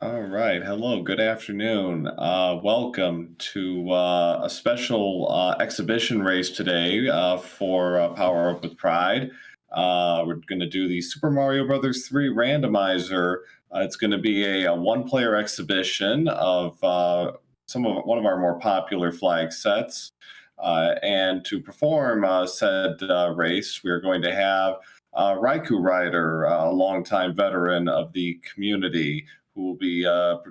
All right. Hello. Good afternoon. Welcome to a special exhibition race today for Power Up with Pride. We're going to do the Super Mario Brothers 3 randomizer. It's going to be a one-player exhibition of one of our more popular flag sets. And to perform said race, we are going to have RaikouRider, a longtime veteran of the community, who will be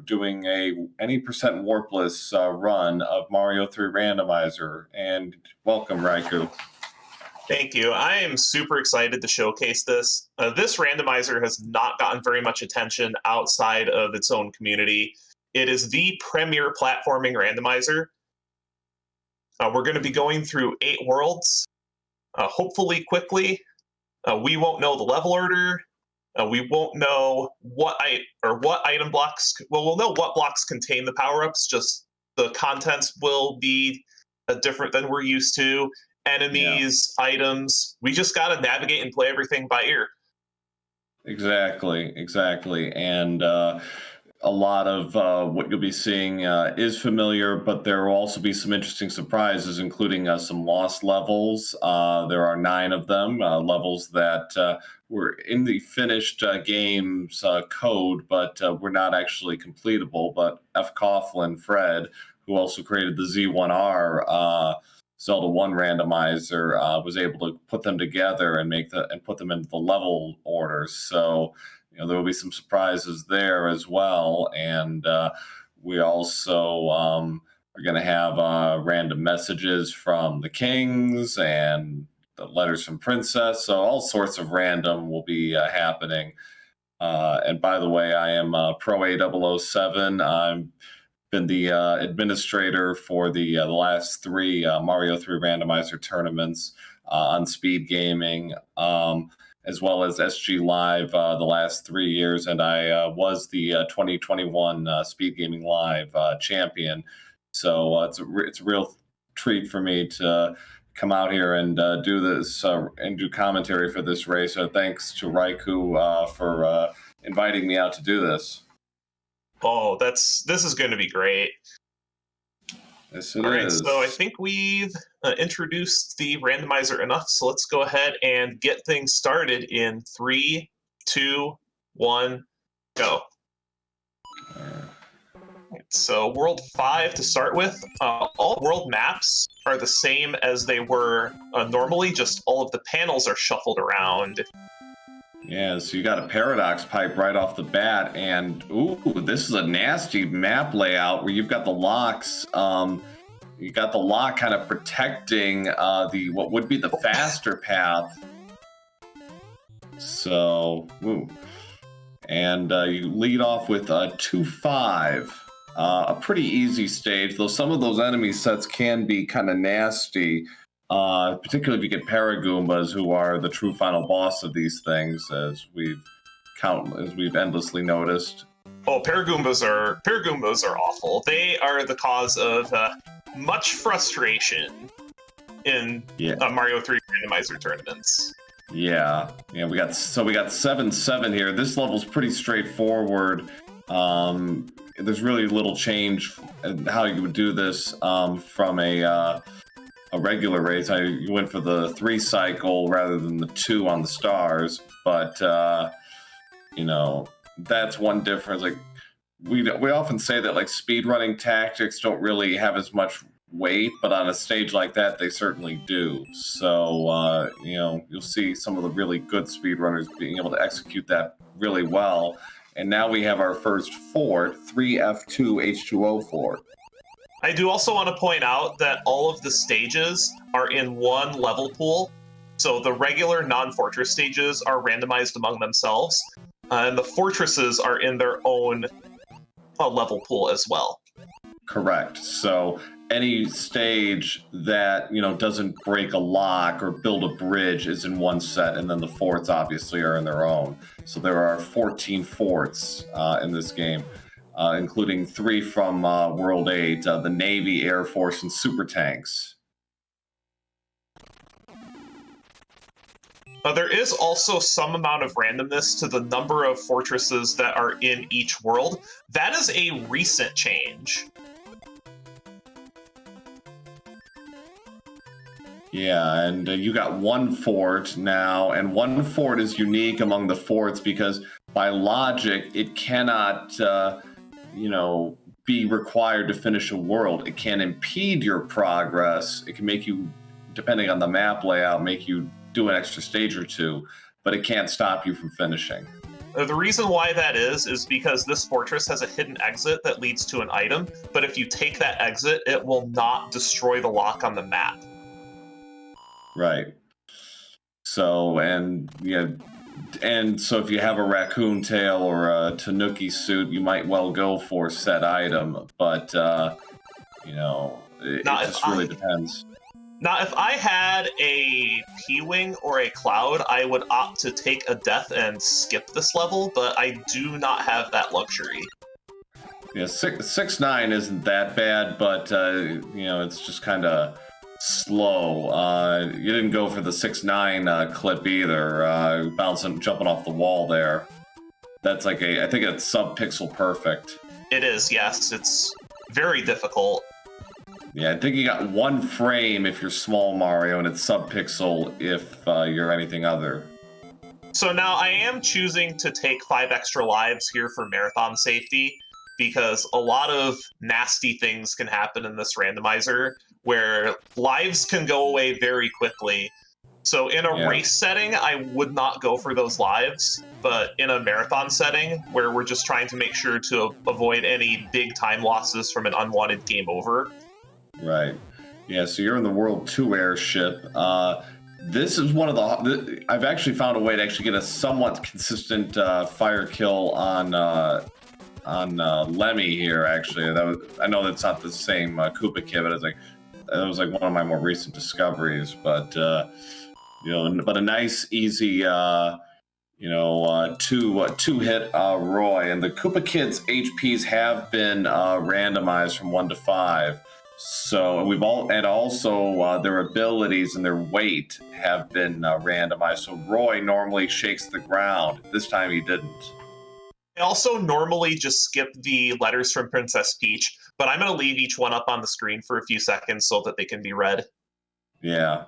doing a any percent warpless run of Mario 3 Randomizer. And welcome, Raikou. Thank you. I am super excited to showcase this. This randomizer has not gotten very much attention outside of its own community. It is the premier platforming randomizer. We're going to be going through 8 worlds, hopefully quickly. We won't know the level order. We won't know what item blocks. Well, we'll know what blocks contain the power ups. Just the contents will be different than we're used to. Enemies, items. We just got to navigate and play everything by ear. Exactly. And a lot of what you'll be seeing is familiar, but there will also be some interesting surprises, including some lost levels. There are 9 of them, levels that were in the finished game's code, but were not actually completable. But F. Coughlin, Fred, who also created the Z1R Zelda 1 randomizer, was able to put them together and put them into the level orders. So there will be some surprises there as well. And we also are going to have random messages from the kings and the letters from Princess. So all sorts of random will be happening. And by the way, I am Pro A007. I'm been the administrator for the last 3 Mario 3 randomizer tournaments on Speed Gaming, as well as SG Live the last 3 years, and I was the 2021 Speed Gaming Live champion. So it's a real treat for me to come out here and do this and do commentary for this race. So thanks to Raikou for inviting me out to do this. Oh, this is going to be great. Yes, it All right, is. so I think we've introduced the randomizer enough, so let's go ahead and get things started in 3, 2, 1, go. So World 5 to start with. All world maps are the same as they were normally, just all of the panels are shuffled around. Yeah, so you got a paradox pipe right off the bat, and ooh, this is a nasty map layout where you've got the locks. You got the lock kind of protecting the what would be the faster path. So, ooh. And you lead off with 2-5. A pretty easy stage, though some of those enemy sets can be kind of nasty. Particularly if you get Paragoombas, who are the true final boss of these things, as we've endlessly noticed. Oh, Paragoombas are awful. They are the cause of much frustration in Mario 3 randomizer tournaments. Yeah, we got 7-7 here. This level's pretty straightforward. There's really little change in how you would do this from a regular race. You went for the 3 cycle rather than the 2 on the stars, but that's one difference. Like we often say that like speedrunning tactics don't really have as much weight, but on a stage like that they certainly do. So you'll see some of the really good speedrunners being able to execute that really well. And now we have our first fort, 3F2 H2O fort. I do also want to point out that all of the stages are in one level pool. So the regular non-fortress stages are randomized among themselves, and the fortresses are in their own level pool as well. Correct. So any stage that doesn't break a lock or build a bridge is in one set, and then the forts obviously are in their own. So there are 14 forts in this game. Including 3 from World 8, the Navy, Air Force, and super tanks. There is also some amount of randomness to the number of fortresses that are in each world. That is a recent change. Yeah, and you got one fort now, and one fort is unique among the forts because by logic, it cannot, be required to finish a world. It can impede your progress. It can make you, depending on the map layout, make you do an extra stage or two, but it can't stop you from finishing. The reason why that is because this fortress has a hidden exit that leads to an item, but if you take that exit, it will not destroy the lock on the map. Right. So, and so if you have a raccoon tail or a tanuki suit, you might well go for said item, but it just really depends. Now, if I had a P-Wing or a Cloud, I would opt to take a death and skip this level, but I do not have that luxury. Yeah, 6-9 isn't that bad, but it's just kind of slow. You didn't go for the 6-9 clip either. Jumping off the wall there. That's like I think it's sub-pixel perfect. It is, yes. It's very difficult. Yeah, I think you got one frame if you're small Mario, and it's sub-pixel if you're anything other. So now I am choosing to take 5 extra lives here for marathon safety, because a lot of nasty things can happen in this randomizer, where lives can go away very quickly. So in a race setting, I would not go for those lives, but in a marathon setting, where we're just trying to make sure to avoid any big time losses from an unwanted game over. Right. Yeah, so you're in the World 2 airship. This is one of the... I've actually found a way to actually get a somewhat consistent fire kill on Lemmy here, actually. I know that's not the same Koopa Kid, but that was like one of my more recent discoveries. But, but a nice, easy... two-hit Roy. And the Koopa Kids' HPs have been randomized from 1 to 5. So also their abilities and their weight have been randomized. So Roy normally shakes the ground. This time he didn't. I also normally just skip the letters from Princess Peach, but I'm going to leave each one up on the screen for a few seconds so that they can be read. Yeah.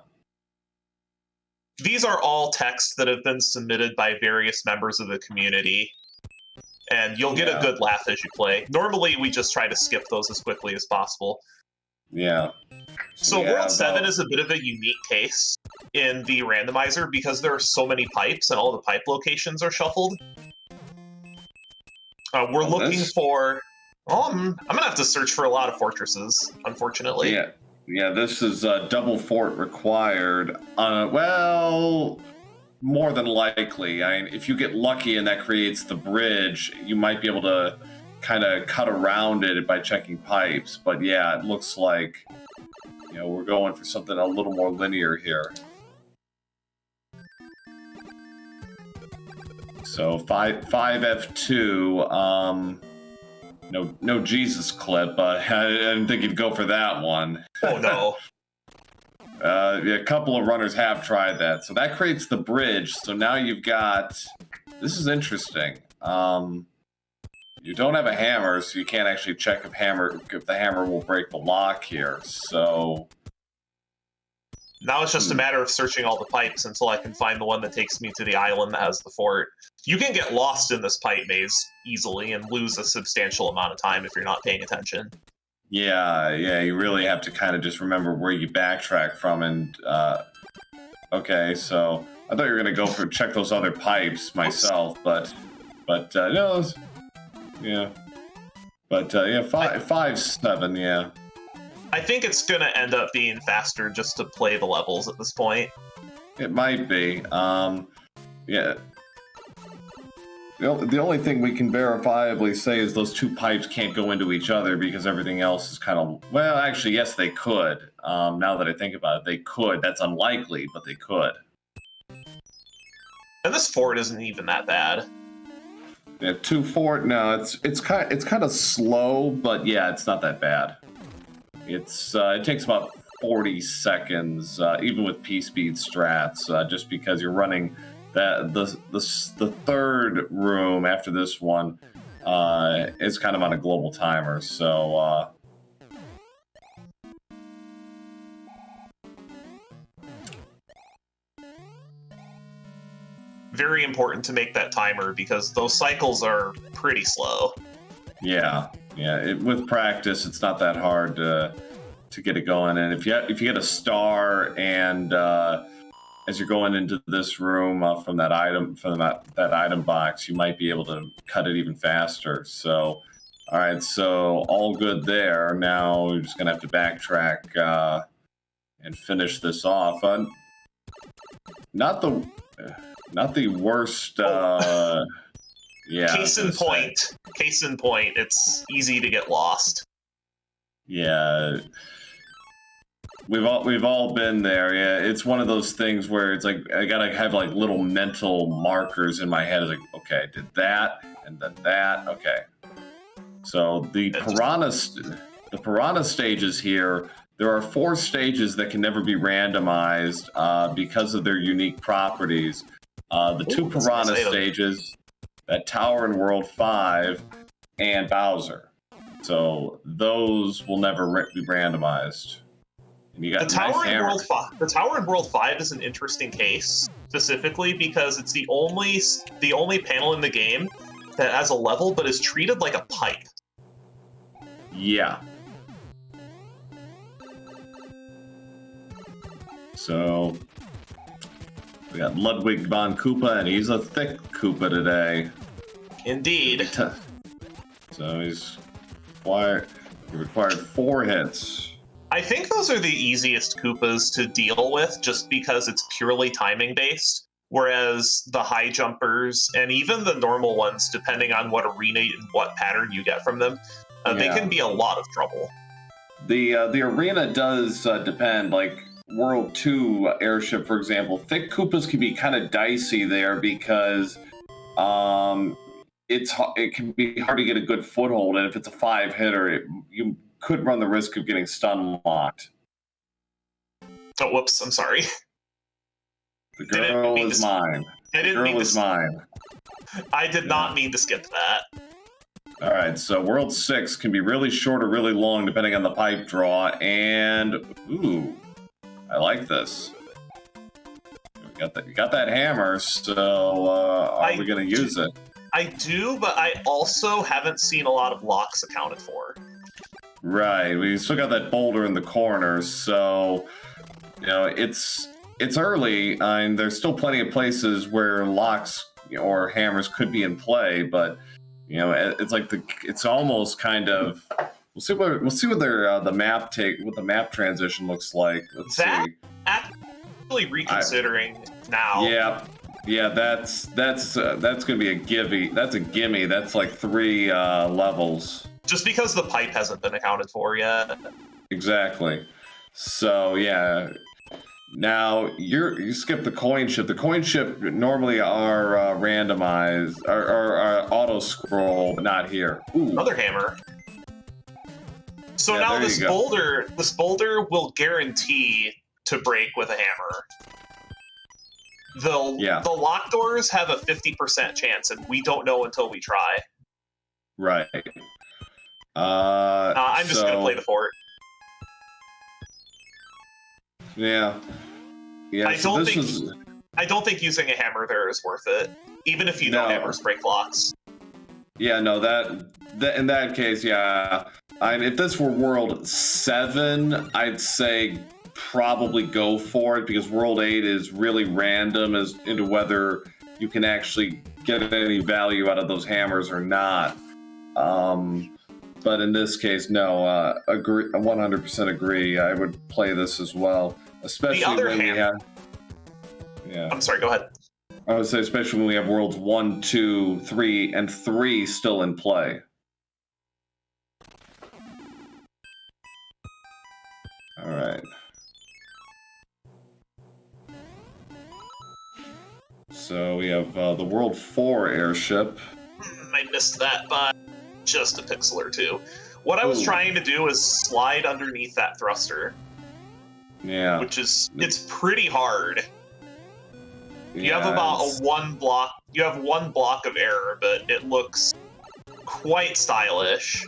These are all texts that have been submitted by various members of the community, and you'll get a good laugh as you play. Normally, we just try to skip those as quickly as possible. Yeah. So World 7 is a bit of a unique case in the randomizer because there are so many pipes and all the pipe locations are shuffled. We're looking for... I'm going to have to search for a lot of fortresses, unfortunately. Yeah, this is double fort required. Well, more than likely. If you get lucky and that creates the bridge, you might be able to kind of cut around it by checking pipes. But yeah, it looks like we're going for something a little more linear here. So 5F2. No Jesus clip. I didn't think you'd go for that one. Oh no. A couple of runners have tried that. So that creates the bridge. So now you've got... This is interesting. You don't have a hammer, so you can't actually check if the hammer will break the lock here. So... Now it's just a matter of searching all the pipes until I can find the one that takes me to the island that has the fort. You can get lost in this pipe maze easily and lose a substantial amount of time if you're not paying attention. Yeah, you really have to kind of just remember where you backtrack from. And okay, so I thought you were gonna go for check those other pipes myself, but no, yeah, but 5-7, yeah. I think it's going to end up being faster just to play the levels at this point. It might be. Yeah. The only thing we can verifiably say is those two pipes can't go into each other because everything else is kind of... Well, actually, yes, they could. Now that I think about it, they could. That's unlikely, but they could. And this fort isn't even that bad. Yeah, 2 fort. No, it's kind of slow, but yeah, it's not that bad. It takes about 40 seconds, even with P-speed strats, just because you're running the third room after this one is kind of on a global timer. So very important to make that timer because those cycles are pretty slow. yeah, with practice, it's not that hard to get it going. And if you get a star, and as you're going into this room from that item box, you might be able to cut it even faster. So, all right, so all good there. Now we're just gonna have to backtrack and finish this off. Not the worst. Yeah. Case in point, it's easy to get lost. Yeah. We've all been there. Yeah, it's one of those things where it's like I gotta have like little mental markers in my head. It's like, okay, I did that and then that. Okay. So the piranha stages here. There are 4 stages that can never be randomized because of their unique properties. The 2 piranha stages, that tower in World 5, and Bowser. So those will never be randomized. And you got the tower nice in World 5. The tower in World 5 is an interesting case, specifically because it's the only panel in the game that has a level but is treated like a pipe. Yeah. So we got Ludwig von Koopa, and he's a thick Koopa today. Indeed. So he required 4 hits. I think those are the easiest Koopas to deal with just because it's purely timing based, whereas the high jumpers and even the normal ones, depending on what arena and what pattern you get from them, they can be a lot of trouble. The arena does depend, like World 2 airship, for example. Thick Koopas can be kind of dicey there because it can be hard to get a good foothold, and if it's a 5-hitter, you could run the risk of getting stun locked. Oh, whoops! I'm sorry. The girl is mine. I didn't mean to. Mine. I did not mean to skip that. All right, so World 6 can be really short or really long depending on the pipe draw, and ooh, I like this. You got that hammer, so are we going to use it? I do, but I also haven't seen a lot of locks accounted for. Right, we still got that boulder in the corner, so it's early, and there's still plenty of places where locks or hammers could be in play, but it's like it's almost kind of. We'll see what the map transition looks like. Let's see. Actually, reconsidering now. Yeah, that's gonna be a gimme. That's a gimme. That's like 3 levels. Just because the pipe hasn't been accounted for yet. Exactly. So yeah. Now you skip the coin ship. The coin ship normally are randomized or auto scroll, but not here. Ooh. Another hammer. So now this boulder will guarantee to break with a hammer. The lock doors have a 50% chance, and we don't know until we try. Right. I'm just gonna play the fort. Yeah. I don't think using a hammer there is worth it, even if you know hammers break locks. Yeah, no, that in that case, yeah. If this were World 7, I'd say probably go for it, because World 8 is really random as into whether you can actually get any value out of those hammers or not. But in this case, no, agree, 100% agree. I would play this as well, especially when we have. Yeah. I'm sorry. Go ahead. I would say, especially when we have Worlds 1, 2, 3, and 3 still in play. All right. So we have the World 4 airship. I missed that by just a pixel or two. What I was trying to do is slide underneath that thruster. Yeah. it's pretty hard. You have Yeah, about it's- one block. You have one block of error, but it looks quite stylish.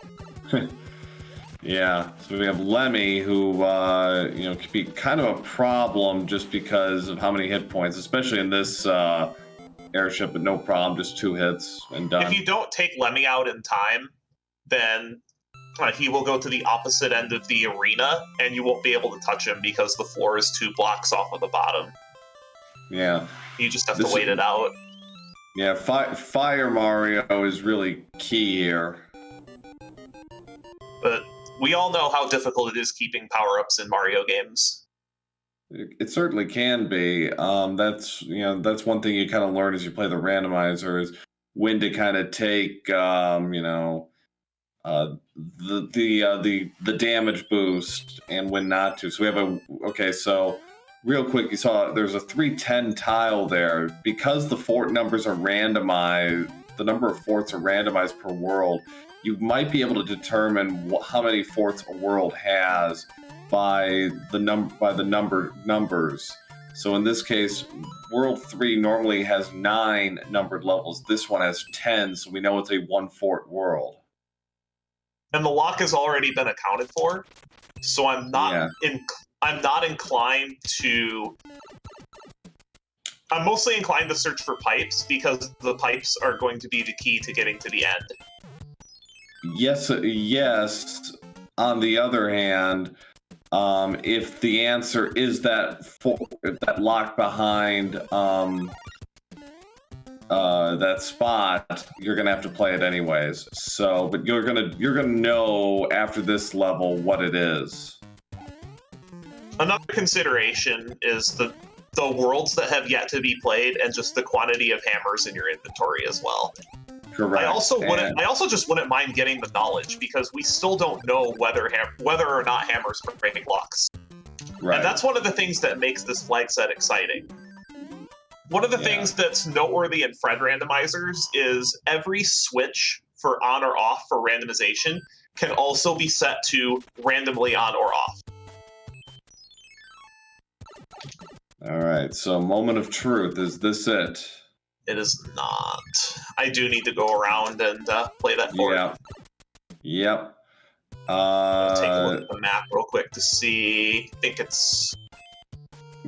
Yeah, so we have Lemmy, who could be kind of a problem just because of how many hit points, especially in this airship. But no problem, just 2 hits and done. If you don't take Lemmy out in time, then he will go to the opposite end of the arena, and you won't be able to touch him because the floor is 2 blocks off of the bottom. Yeah, You just have to wait it out. Yeah, Fire Mario is really key here. But we all know how difficult it is keeping power-ups in Mario games. It certainly can be. That's one thing you kind of learn as you play the randomizer is when to kind of take the damage boost and when not to. So we have so real quick, you saw there's a 310 tile there because the fort numbers are randomized. The number of forts are randomized per world. You might be able to determine how many forts a world has by the numbers. So in this case, World 3 normally has 9 numbered levels. This one has 10, so we know it's a 1-fort world. And the lock has already been accounted for, so I'm not inclined to. I'm mostly inclined to search for pipes because the pipes are going to be the key to getting to the end. Yes. On the other hand, if the answer is that lock behind that spot, you're gonna have to play it anyways. So, but you're gonna know after this level what it is. Another consideration is the worlds that have yet to be played and just the quantity of hammers in your inventory as well. Correct. I also just wouldn't mind getting the knowledge because we still don't know whether or not hammers break locks. Right. And that's one of the things that makes this flag set exciting. One of the things that's noteworthy in Fred randomizers is every switch for on or off for randomization can also be set to randomly on or off. All right, so moment of truth. Is this it? It is not. I do need to go around and play that for Yeah. Yep. Take a look at the map real quick to see. I think it's.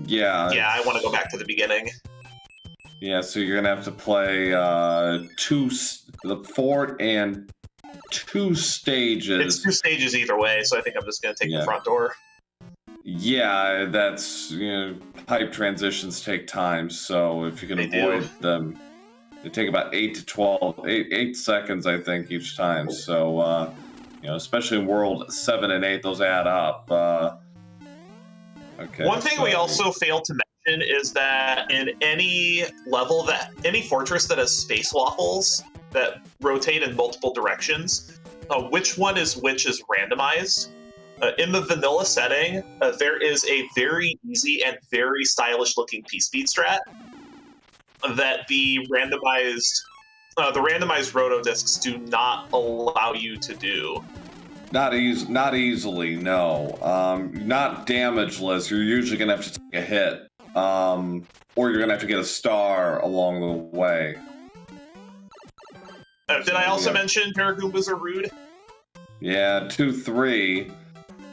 Yeah. Yeah, I want to go back to the beginning. Yeah, so you're gonna have to play the fort and 2 stages. It's 2 stages either way, so I think I'm just gonna take the front door. Yeah, that's pipe transitions take time, so if you can avoid them, they take about 8 to 12, 8 seconds, I think, each time. So especially in World 7 and 8, those add up. Okay. One thing we also failed to mention is that in any fortress that has space waffles that rotate in multiple directions, which one is which is randomized. In the vanilla setting, there is a very easy and very stylish looking P-Speed strat that the randomized roto discs do not allow you to do. Not easily, no. Not damageless. You're usually gonna have to take a hit, or you're gonna have to get a star along the way. Did I also mention Paragoombas are rude? Yeah, 2-3.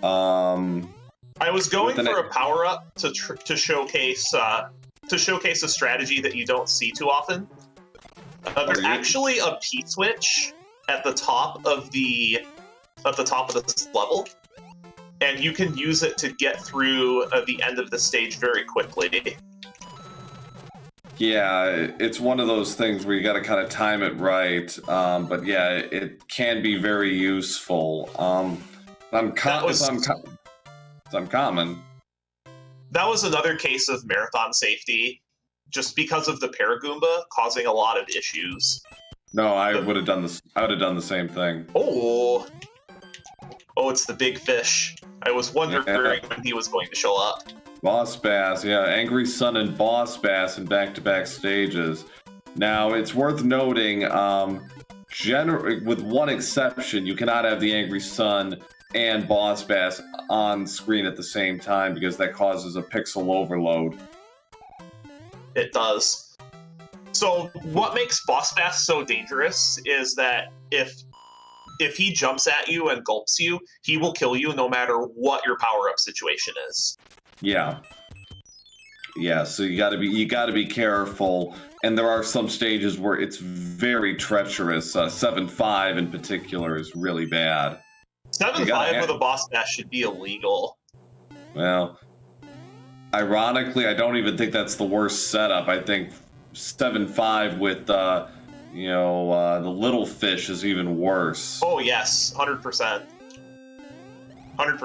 I was going for a power up to showcase a strategy that you don't see too often. There's actually a P switch at the top of this level, and you can use it to get through the end of the stage very quickly. Yeah, it's one of those things where you got to kind of time it right, but yeah, it can be very useful. It's uncommon. That was another case of marathon safety, just because of the Paragoomba causing a lot of issues. No, I would have done this. I would have done the same thing. Oh, it's the big fish. I was wondering when he was going to show up. Boss Bass, yeah, Angry Sun and Boss Bass in back-to-back stages. Now, it's worth noting, with one exception, you cannot have the Angry Sun and Boss Bass on screen at the same time because that causes a pixel overload. It does. So what makes Boss Bass so dangerous is that if he jumps at you and gulps you, he will kill you no matter what your power-up situation is. Yeah. Yeah, so you gotta be careful. And there are some stages where it's very treacherous. 7-5 in particular is really bad. 7-5 with a Boss Bass should be illegal. Well, ironically, I don't even think that's the worst setup. I think 7-5 with the little fish is even worse. Oh yes, 100%. 100%. Right.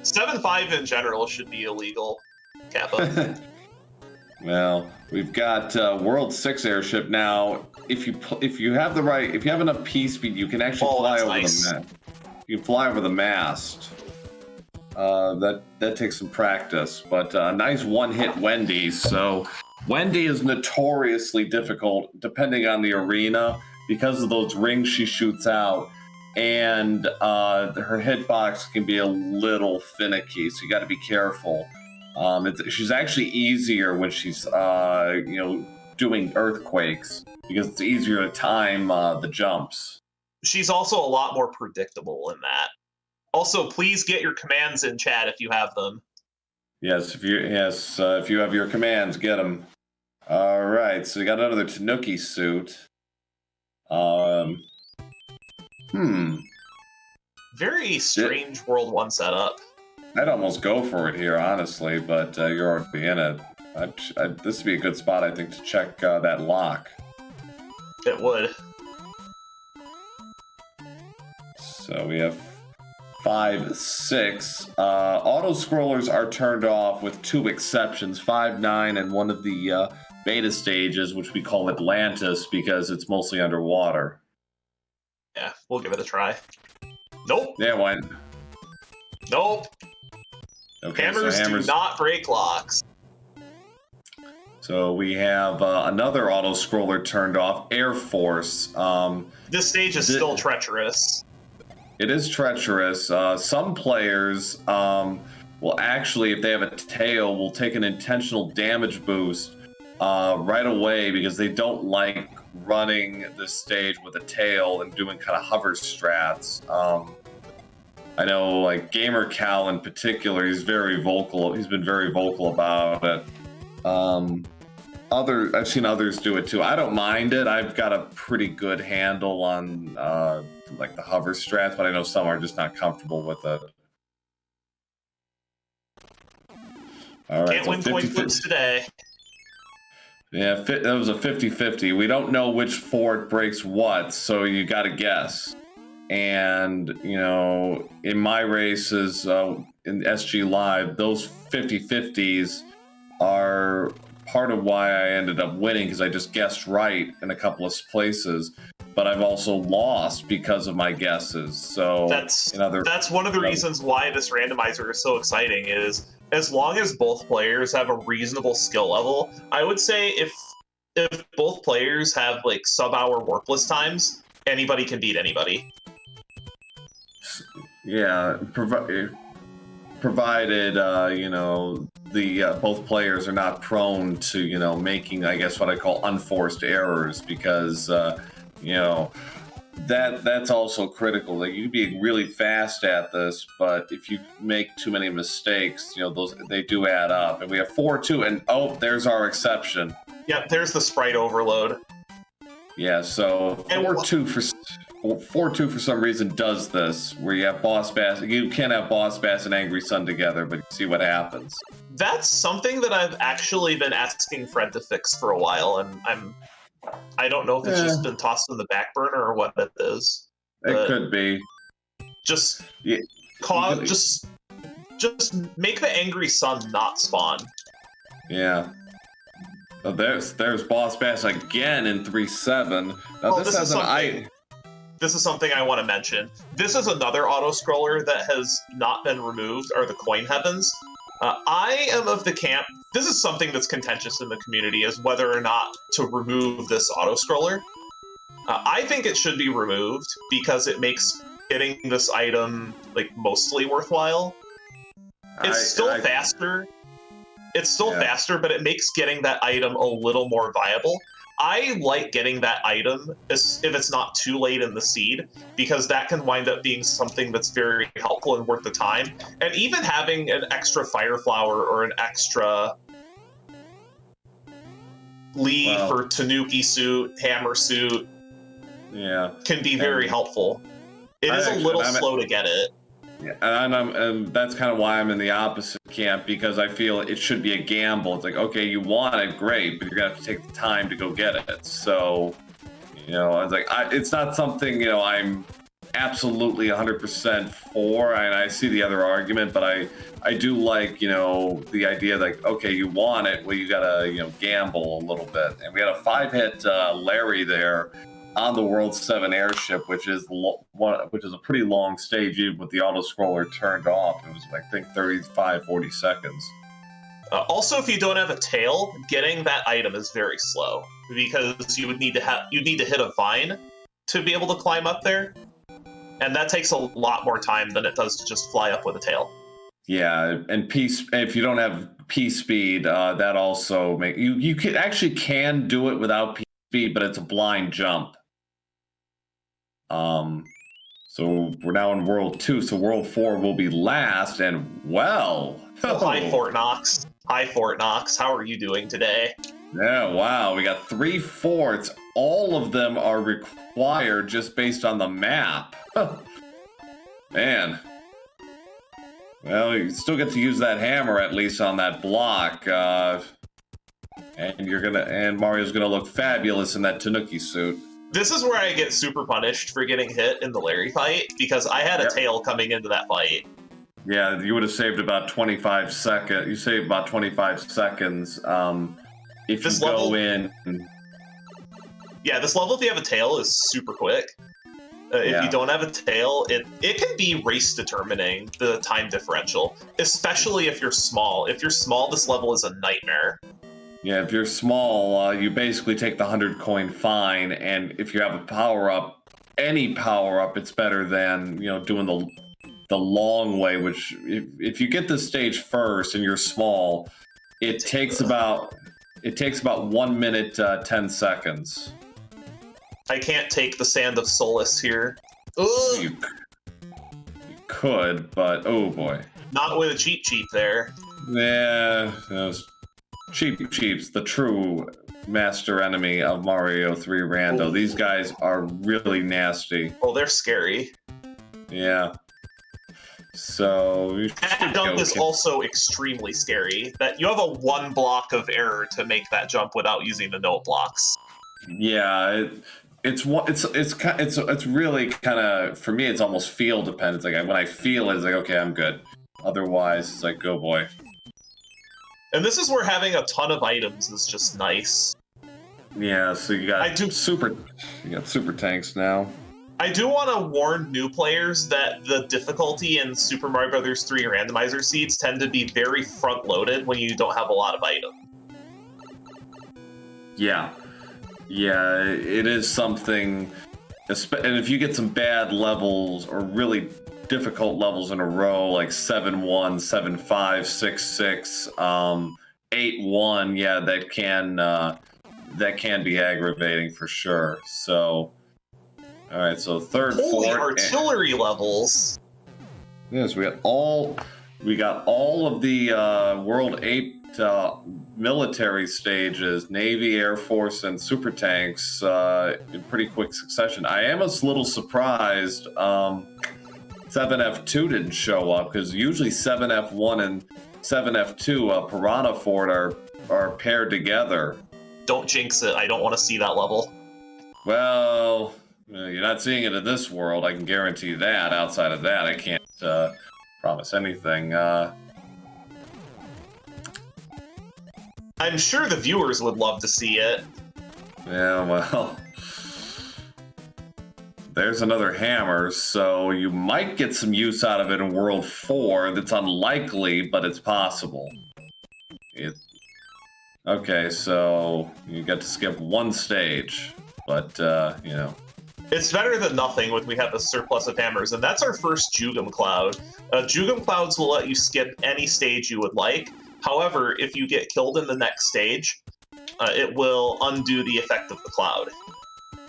7-5 in general should be illegal. Kappa. Well, we've got World 6 airship now. If you have enough P speed, you can actually fly over the mast. You can fly over the mast. That takes some practice, but nice one-hit Wendy. So Wendy is notoriously difficult depending on the arena because of those rings she shoots out, and her hitbox can be a little finicky, so you got to be careful. She's actually easier when she's doing earthquakes because it's easier to time the jumps. She's also a lot more predictable in that. Also, please get your commands in chat if you have them. Yes, if you have your commands, get them. All right, so we got another Tanuki suit. Very strange World 1 setup. I'd almost go for it here, honestly, but you're already in it. This would be a good spot, I think, to check that lock. It would. So we have 5, 6. Auto scrollers are turned off with 2 exceptions, 5, 9, and one of the beta stages, which we call Atlantis because it's mostly underwater. Yeah, we'll give it a try. Nope. Yeah, why? Nope. Okay, hammers do not break locks. So we have another auto scroller turned off, Air Force. This stage is still treacherous. It is treacherous. Some players will actually, if they have a tail, will take an intentional damage boost right away because they don't like running this stage with a tail and doing kind of hover strats. I know, like Gamer Cal in particular, he's very vocal. He's been very vocal about it. I've seen others do it too. I don't mind it. I've got a pretty good handle on like the hover strats, but I know some are just not comfortable with it. All right, can't win coin flips today. Yeah, that was a 50-50. We don't know which fort breaks what, so you got to guess. And, in my races in SG Live, those 50-50s are part of why I ended up winning because I just guessed right in a couple of places. But I've also lost because of my guesses. So that's one of the reasons why this randomizer is so exciting is as long as both players have a reasonable skill level, I would say if both players have like sub-hour warpless times, anybody can beat anybody. Yeah, provided both players are not prone to making, I guess, what I call unforced errors, because that's also critical. Like, you can be really fast at this, but if you make too many mistakes, they do add up. And we have 4-2, and there's our exception. Yep, there's the sprite overload. Yeah, so 4-2 for some reason does this, where you have Boss Bass. You can't have Boss Bass and Angry Sun together, but you see what happens. That's something that I've actually been asking Fred to fix for a while, and I don't know if it's just been tossed in the back burner or what it is. It could be. Just make the Angry Sun not spawn. Yeah. Oh, there's Boss Bass again in 3-7. Now this has This is something I want to mention. This is another auto-scroller that has not been removed, are the Coin Heavens. I am of the camp, this is something that's contentious in the community, is whether or not to remove this auto-scroller. I think it should be removed because it makes getting this item like mostly worthwhile. It's still faster. It's still faster, but it makes getting that item a little more viable. I like getting that item if it's not too late in the seed, because that can wind up being something that's very helpful and worth the time. And even having an extra fire flower or an extra leaf or tanuki suit, hammer suit, can be very helpful. It is a little slow to get it. Yeah, and that's kind of why I'm in the opposite camp, because I feel it should be a gamble. It's like, okay, you want it, great, but you're gonna have to take the time to go get it. So, I was like, it's not something I'm absolutely 100% for. And I see the other argument, but I do like the idea that, okay, you want it, well, you gotta gamble a little bit. And we had a 5-hit Larry there on the World 7 airship, which is a pretty long stage, even with the auto scroller turned off. It was, I think, 35-40 seconds. Also, if you don't have a tail, getting that item is very slow, because you need to hit a vine to be able to climb up there, and that takes a lot more time than it does to just fly up with a tail. Yeah, and if you don't have P speed, that also you can do it without P speed, but it's a blind jump. So we're now in World 2, so World 4 will be last, and Hi, Fort Knox. Hi, Fort Knox. How are you doing today? Yeah, wow, we got 3 forts. All of them are required just based on the map. Man. Well, you still get to use that hammer, at least on that block, and Mario's gonna look fabulous in that Tanuki suit. This is where I get super punished for getting hit in the Larry fight, because I had a tail coming into that fight. Yeah, you would have saved about 25 seconds. You saved about 25 seconds if you go in. Yeah, this level, if you have a tail, is super quick. If you don't have a tail, it can be race determining, the time differential, especially if you're small. If you're small, this level is a nightmare. Yeah, if you're small, you basically take the 100-coin fine, and if you have a power-up, any power-up, it's better than, doing the long way, which, if you get this stage first and you're small, it takes about 1 minute, 10 seconds. I can't take the Sand of Solace here. You could, but oh boy. Not with a cheap there. Yeah, those cheaps, the true master enemy of Mario 3 Rando. Ooh. These guys are really nasty. Oh, they're scary. Yeah. So that jump is also extremely scary. That you have a 1 block of error to make that jump without using the no blocks. Yeah, it's really kind of, for me, it's almost feel dependent. Like when I feel it, it's like, okay, I'm good. Otherwise, it's like, oh boy. And this is where having a ton of items is just nice. Yeah, so you got super tanks now. I do want to warn new players that the difficulty in Super Mario Bros. 3 randomizer seeds tend to be very front-loaded when you don't have a lot of items. Yeah, it is something, and if you get some bad levels or really difficult levels in a row, like 7-1, 7-5, 6-6, 8-1, yeah, that can be aggravating for sure. So, all right, so third, Holy fourth, artillery levels. Yes, we got all of the World 8 military stages, Navy, Air Force, and super tanks in pretty quick succession. I am a little surprised 7F2 didn't show up, because usually 7F1 and 7F2 Piranha Fort are paired together. Don't jinx it. I don't want to see that level. Well, you're not seeing it in this world, I can guarantee you that. Outside of that, I can't promise anything. I'm sure the viewers would love to see it. Yeah, well, there's another hammer, so you might get some use out of it in World 4. That's unlikely, but it's possible. Okay, so you get to skip 1 stage, but, It's better than nothing when we have a surplus of hammers, and that's our first Jugum Cloud. Jugum Clouds will let you skip any stage you would like. However, if you get killed in the next stage, it will undo the effect of the cloud.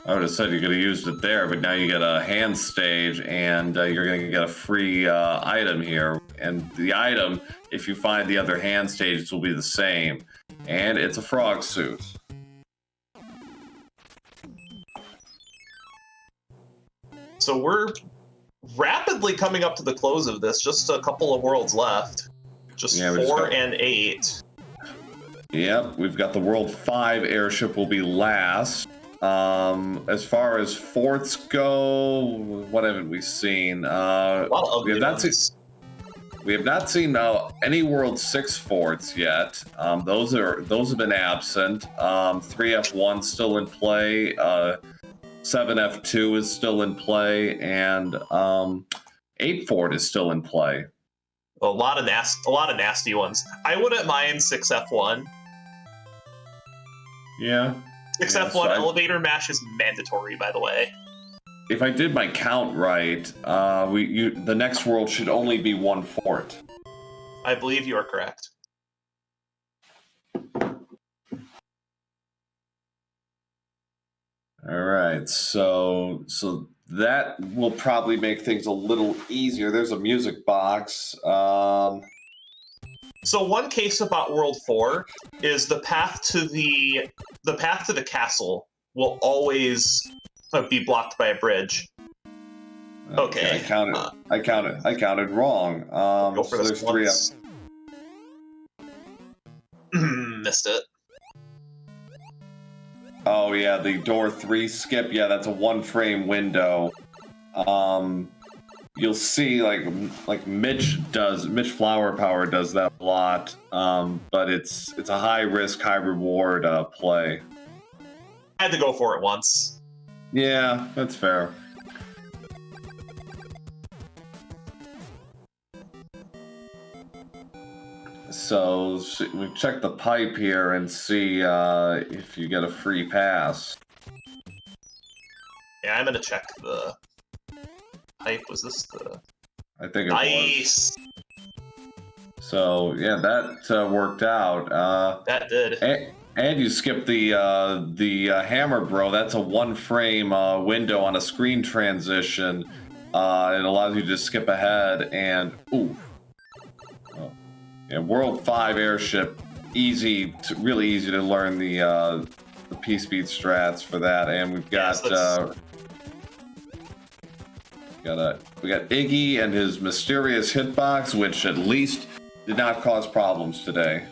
I would have said you could have used it there, but now you get a hand stage, and you're going to get a free item here. And the item, if you find the other hand stages, will be the same. And it's a frog suit. So we're rapidly coming up to the close of this. Just a couple of worlds left. Just 4 and 8. Yep, we've got the World 5 airship will be last. As far as forts go, what haven't we seen? We have not seen any World 6 forts yet. Those have been absent. 3F1 still in play. 7F2 is still in play, and 8 fort is still in play. A lot of nasty ones. I wouldn't mind 6F1. Yeah. 6F1 elevator mash is mandatory, by the way. If I did my count right, the next world should only be 1 fort. I believe you are correct. All right, so that will probably make things a little easier. There's a music box. So one case about World 4 is the path to the castle will always be blocked by a bridge. Okay. I counted wrong. Go for so this there's 3. Missed it. Oh yeah, the door 3 skip. Yeah, that's a 1-frame window. You'll see like Mitch Flower Power does that a lot. But it's a high risk, high reward play. I had to go for it once. Yeah, that's fair. So we check the pipe here and see if you get a free pass. Yeah, I'm gonna check the pipe. Was this the? I think it nice. was. So yeah, that worked out. That did. And you skipped the hammer, bro. That's a 1-frame window on a screen transition. It allows you to just skip ahead and ooh. Yeah, World 5 airship, really easy to learn the P-speed strats for that, and we've got we got Iggy and his mysterious hitbox, which at least did not cause problems today.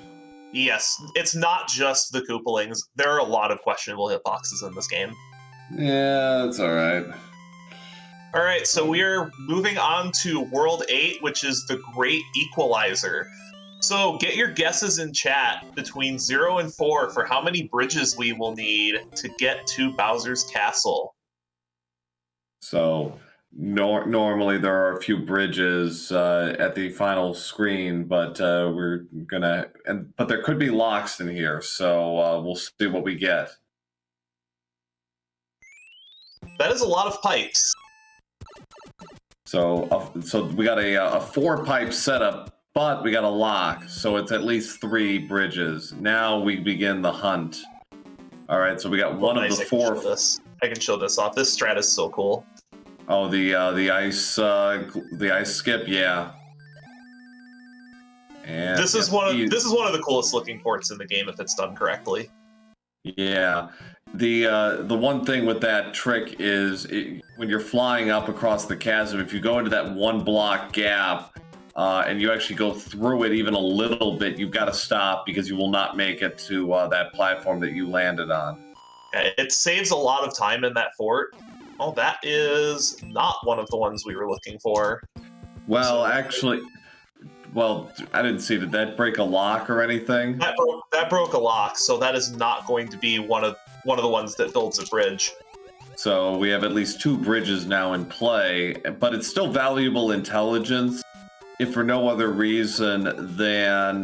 Yes, it's not just the Koopalings. There are a lot of questionable hitboxes in this game. Yeah, that's all right. All right, so we're moving on to World 8, which is the Great Equalizer. So get your guesses in chat between 0 and 4 for how many bridges we will need to get to Bowser's Castle. So normally there are a few bridges at the final screen, but but there could be locks in here, so we'll see what we get. That is a lot of pipes. So we got a 4-pipe setup. But we got a lock, so it's at least 3 bridges. Now we begin the hunt. All right, so we got one of the 4. I can show this off. This strat is so cool. Oh, the ice skip, yeah. And this is one of the coolest looking ports in the game if it's done correctly. Yeah, the one thing with that trick is when you're flying up across the chasm, if you go into that 1-block gap. And you actually go through it even a little bit, you've got to stop because you will not make it to that platform that you landed on. It saves a lot of time in that fort. Oh, that is not one of the ones we were looking for. Well, actually, I didn't see. Did that break a lock or anything? That broke a lock, so that is not going to be one of the ones that builds a bridge. So we have at least 2 bridges now in play, but it's still valuable intelligence. If for no other reason than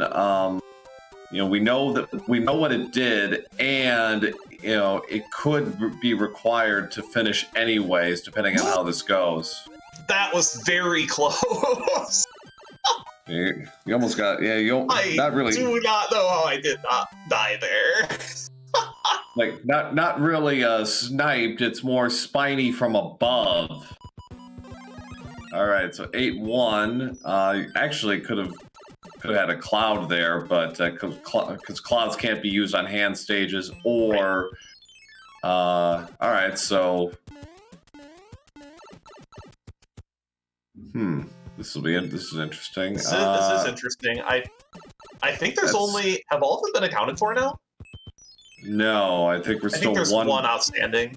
we know what it did, and it could be required to finish anyways, depending on how this goes. That was very close. You almost got, not really. I do not know how I did not die there. Like, not really sniped, it's more spiny from above. Alright, so 8-1. Actually could have had a cloud there, but because clouds can't be used on hand stages, or alright, so this is interesting. This is interesting. I think there's only, have all of them been accounted for now? No, I think there's one outstanding.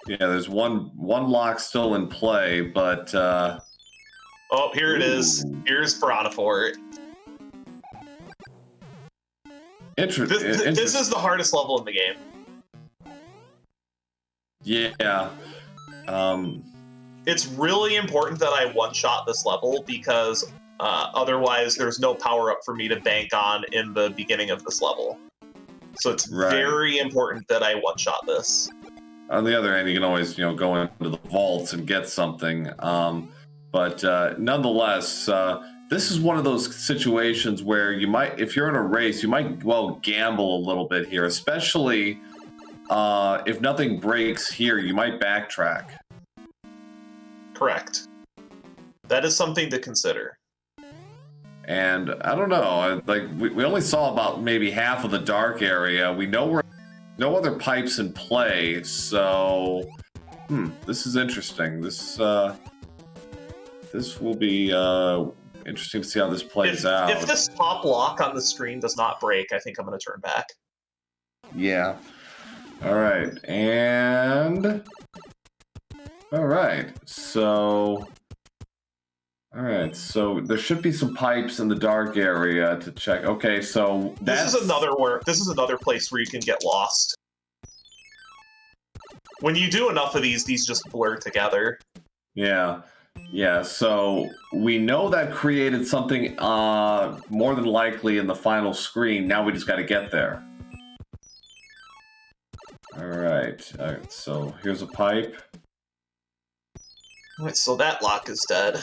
Yeah, there's one lock still in play, but oh, here it is. Here's Piranha Fort. Interesting. This is the hardest level in the game. Yeah. It's really important that I one-shot this level because otherwise there's no power-up for me to bank on in the beginning of this level. So it's very important that I one-shot this. On the other hand, you can always, go into the vaults and get something. But nonetheless, this is one of those situations where you might, if you're in a race, you might gamble a little bit here, especially if nothing breaks here, you might backtrack. Correct. That is something to consider. And I don't know, we only saw about maybe half of the dark area. We know we're no other pipes in play, so this is interesting. This will be interesting to see how this plays out. If this top lock on the screen does not break, I think I'm going to turn back. Yeah. All right, and all right, so there should be some pipes in the dark area to check. Okay, so this is another place where you can get lost. When you do enough of these just blur together. Yeah, so we know that created something more than likely in the final screen. Now we just got to get there. All right, so here's a pipe. All right, so that lock is dead.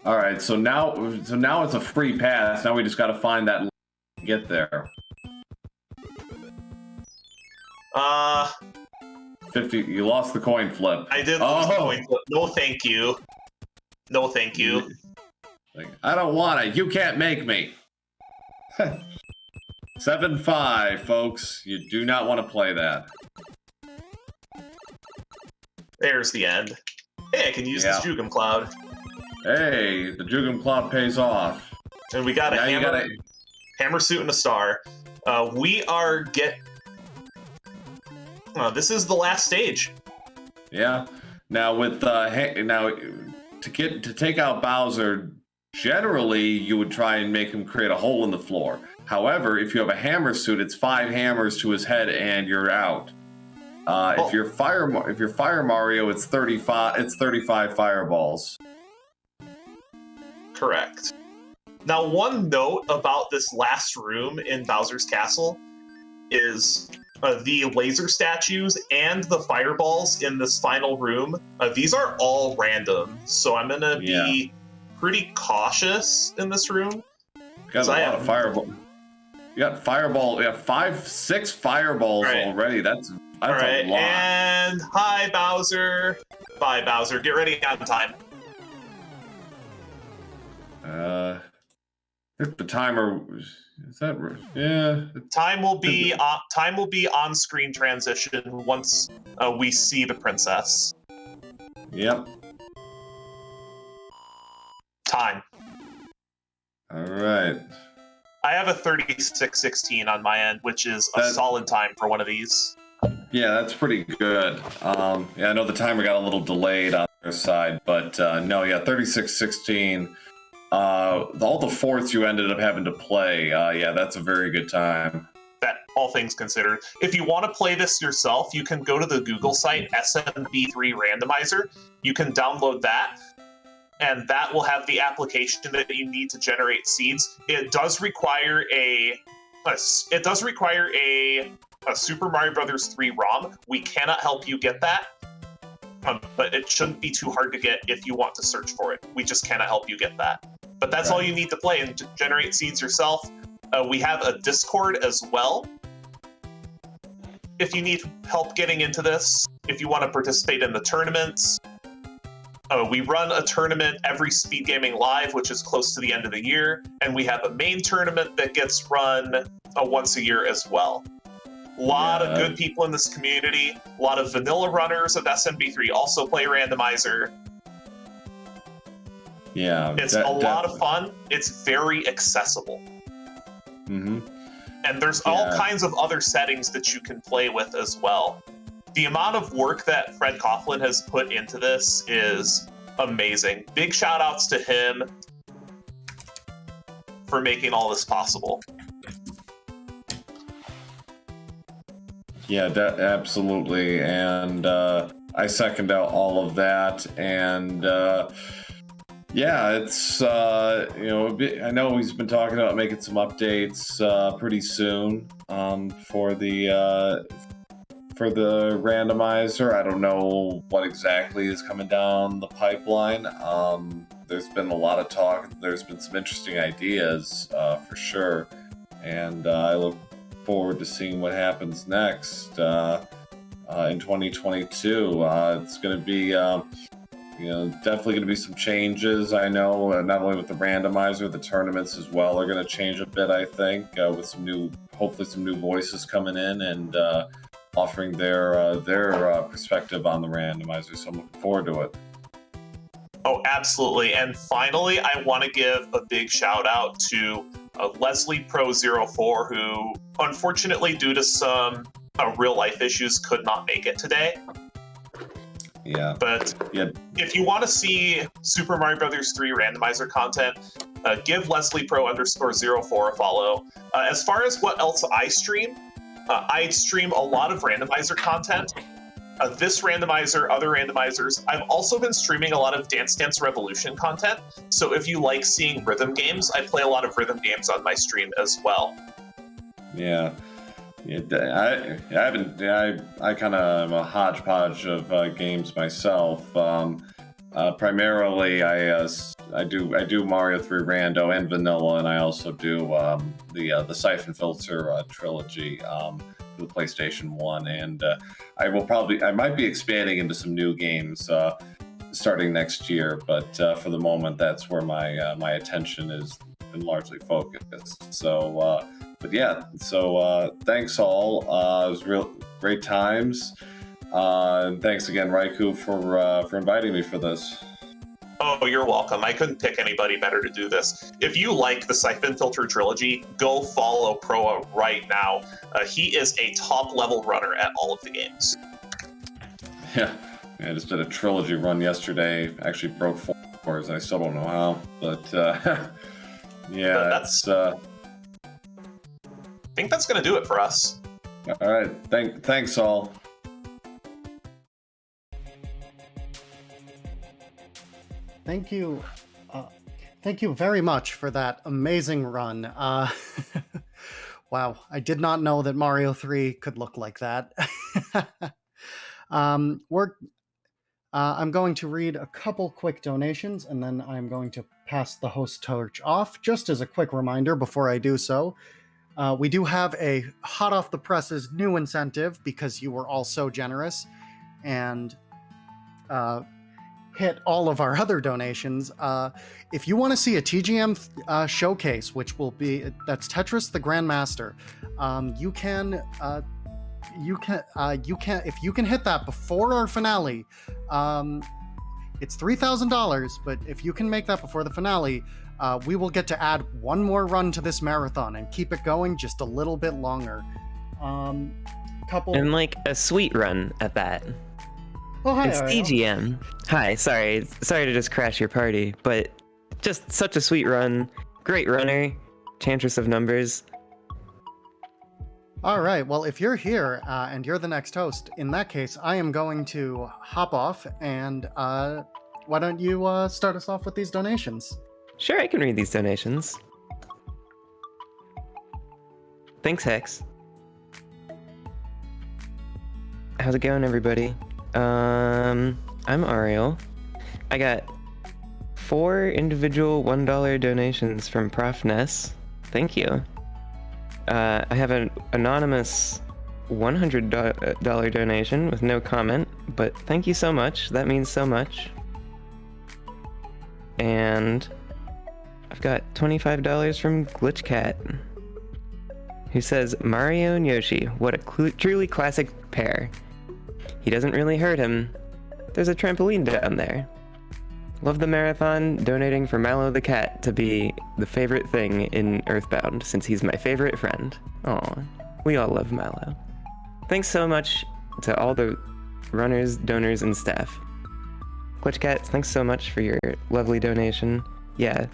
All right, so now it's a free pass. Now we just got to find that and get there. 50. You lost the coin flip. I did lose the coin flip. No, thank you. No, thank you. I don't want it. You can't make me. 7-5, folks. You do not want to play that. There's the end. Hey, I can use this Jugum Cloud. Hey, the Jugum Cloud pays off. And we got a hammer suit and a star. This is the last stage. Yeah. Now with to take out Bowser, generally you would try and make him create a hole in the floor. However, if you have a hammer suit, it's 5 hammers to his head and you're out. If you're Fire Mario, it's 35. It's 35 fireballs. Correct. Now, one note about this last room in Bowser's Castle is the laser statues and the fireballs in this final room. These are all random, so I'm gonna be pretty cautious in this room. Got a lot of fireball. You got fireball. You got 6 fireballs already. That's a lot. And hi, Bowser. Bye, Bowser. Get ready on time. If the timer is that time will be on screen transition once we see the princess. Yep. Time. All right. I have a 36:16 on my end, which is a solid time for one of these. Yeah, that's pretty good. I know the timer got a little delayed on their side, but no, 36:16. All the fourths you ended up having to play, that's a very good time. That, all things considered. If you want to play this yourself, you can go to the Google site, SMB3 Randomizer. You can download that, and that will have the application that you need to generate seeds. It does require a a Super Mario Brothers 3 ROM. We cannot help you get that, but it shouldn't be too hard to get if you want to search for it. We just cannot help you get that. But that's all you need to play and to generate seeds yourself. We have a Discord as well. If you need help getting into this, if you want to participate in the tournaments, we run a tournament every Speed Gaming Live, which is close to the end of the year, and we have a main tournament that gets run once a year as well. A lot of good people in this community, a lot of vanilla runners of SMB3 also play Randomizer. Yeah, it's a lot of fun. It's very accessible. Mm-hmm. And there's all kinds of other settings that you can play with as well. The amount of work that Fred Coughlin has put into this is amazing. Big shout outs to him for making all this possible. Yeah, absolutely. And I second out all of that. And it's, I know he's been talking about making some updates pretty soon for the randomizer. I don't know what exactly is coming down the pipeline. There's been a lot of talk. There's been some interesting ideas for sure. And I look forward to seeing what happens next in 2022. It's going to be, definitely going to be some changes. I know, not only with the randomizer, the tournaments as well are going to change a bit. I think with hopefully some new voices coming in and offering their perspective on the randomizer. So I'm looking forward to it. Oh, absolutely. And finally, I want to give a big shout out to Leslie Pro 04, who unfortunately, due to some real life issues, could not make it today. Yeah. But if you want to see Super Mario Brothers 3 randomizer content, give Leslie Pro _04 a follow. As far as what else I stream a lot of randomizer content. This randomizer, other randomizers. I've also been streaming a lot of Dance Dance Revolution content. So if you like seeing rhythm games, I play a lot of rhythm games on my stream as well. Yeah. I kind of am a hodgepodge of games myself. Primarily, I do Mario 3 Rando and Vanilla, and I also do the Siphon Filter trilogy for the PlayStation 1. And I might be expanding into some new games starting next year, but for the moment, that's where my attention has been largely focused. So. Thanks all. It was real great times. And thanks again, Raikou, for inviting me for this. Oh, you're welcome. I couldn't pick anybody better to do this. If you like the Siphon Filter trilogy, go follow Proa right now. He is a top-level runner at all of the games. Yeah, I just did a trilogy run yesterday. Actually broke 4 scores. I still don't know how, but I think that's going to do it for us. All right. Thanks all. Thank you. Thank you very much for that amazing run. Wow, I did not know that Mario 3 could look like that. I'm going to read a couple quick donations, and then I'm going to pass the host torch off. Just as a quick reminder before I do so, we do have a hot off the presses new incentive because you were all so generous and hit all of our other donations. If you want to see a TGM showcase, which will be that's Tetris the Grandmaster, you can if you can hit that before our finale. It's $3,000, but if you can make that before the finale, we will get to add one more run to this marathon and keep it going just a little bit longer. And like a sweet run at that. Oh, hi, it's TGM. Hi, sorry to just crash your party, but just such a sweet run. Great runner, Chantress of Numbers. All right, well, if you're here and you're the next host, in that case, I am going to hop off, and why don't you start us off with these donations? Sure, I can read these donations. Thanks, Hex. How's it going, everybody? I'm Ariel. I got 4 individual $1 donations from Prof. Ness. Thank you. I have an anonymous $100 donation with no comment, but thank you so much. That means so much. And I've got $25 from GlitchCat, who says, Mario and Yoshi, what a truly classic pair. He doesn't really hurt him. There's a trampoline down there. Love the marathon, donating for Mallow the cat to be the favorite thing in Earthbound, since he's my favorite friend. Aw, we all love Mallow. Thanks so much to all the runners, donors, and staff. GlitchCat, thanks so much for your lovely donation. Yeah,